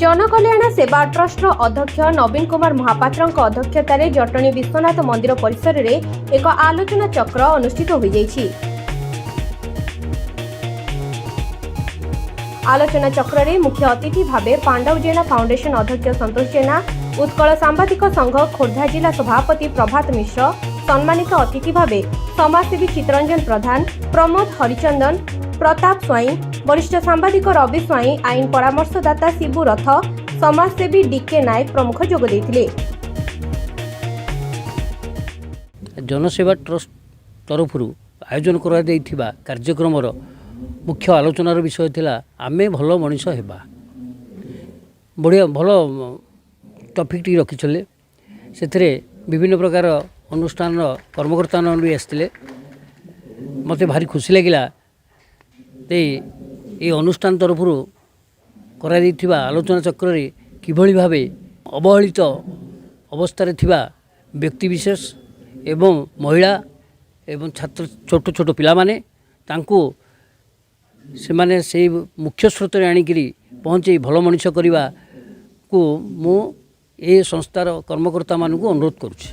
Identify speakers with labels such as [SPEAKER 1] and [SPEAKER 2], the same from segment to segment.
[SPEAKER 1] जनकल्याण सेवा ट्रस्ट अध्यक्ष नवीन कुमार महापात्र अध्यक्षतार जटणी विश्वनाथ मंदिर परिसर में एक आलोचना चक्र अनुष्ठित हो जाइछि। आलोचना चक्र में मुख्य अतिथि भावे पांडव जेना फाउंडेशन अध्यक्ष संतोष जेना, उत्कल सांबादिक संघ खोर्धा जिला सभापति प्रभात मिश्र, सम्मानित अतिथि भावे समाजसेवी चितरंजन प्रधान, प्रमोद हरिचंदन, प्रताप स्वाई, वरिष्ठ सांबादिक रवि स्वाई, आईन परामर्शदाता शिबू रथ, समाजसेवी डीके नायक प्रमुख जोग देथिले।
[SPEAKER 2] जनसेवा ट्रस्ट तरफ आयोजन करा कार्यक्रम मुख्य आलोचनार विषय थिला आमे भल मनीष हेबा। बढ़िया भल टॉपिक टी रखी चले से विभिन्न प्रकार अनुष्ठान कर्मकर्ता भी आसते। मते भारी खुशी लगिला ये अनुष्ठान तरफ करा आलोचना चक्र किभली भावे अवहेलित अवस्था थिबा व्यक्तिविशेष एवं महिला एवं छात्र छोट छोट पिला माने तांको से माने से मुख्य स्रोत आनिकी पहुँचे भल मनीष करने को मु ए संस्थार कर्मकर्ता मानू अनुरोध करुछि।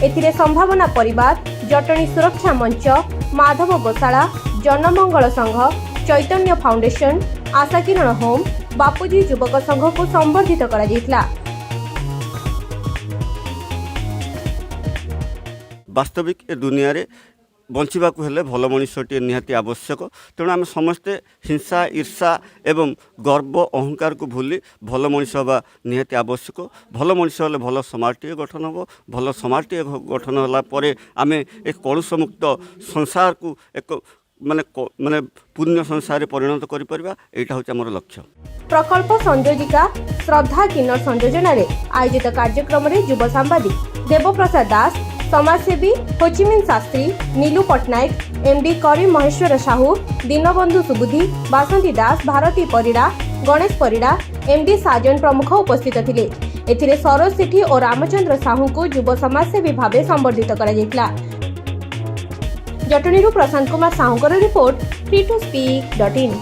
[SPEAKER 1] एथिरे संभावना परिवार, जटणी सुरक्षा मंच, माधव गोशाला, जनमंगल संघ, चैतन्य फाउंडेशन, आशा किरण होम, बापूजी युवक संघ को संबर्धित करा जायतिला।
[SPEAKER 3] वास्तविक ए दुनिया रे बंचिबा को हेले भल मनुष्यटी निहाती आवश्यक। तेणु आम समस्ते हिंसा ईर्षा एवं गर्व अहंकार को भूली भल मनुष्य हवा निहाती आवश्यक। भल मनुष्य हेले भल समाजटी गठन हो। भल समाजटी गठन होला परे आमे एक कलुष मुक्त संसार को एक माने माने पुण्य संसार परिणत करि परिबा। एटा होचे हमर लक्ष्य।
[SPEAKER 1] प्रकल्प संयोजिका श्रद्धा किन्नर संयोजन रे आयोजित कार्यक्रम रे युव सांबादिक देवप्रसाद दास, समाजसेवी होचिमिन शास्त्री, नीलू पटनायक, एमडी करीम महेश्वर साहू, दीनबंधु सुबुद्धि, बासंती दास, भारती परिड़ा, गणेश परिड़ा, एमडी साजन प्रमुख उपस्थित थिले। एथिरे सरोज सेठी और रामचंद्र साहू को युव समाजसेवी भावे संबर्धित करा जायतिला। जटणीरू प्रशांत कुमार साहूकर रिपोर्ट free2speak.in।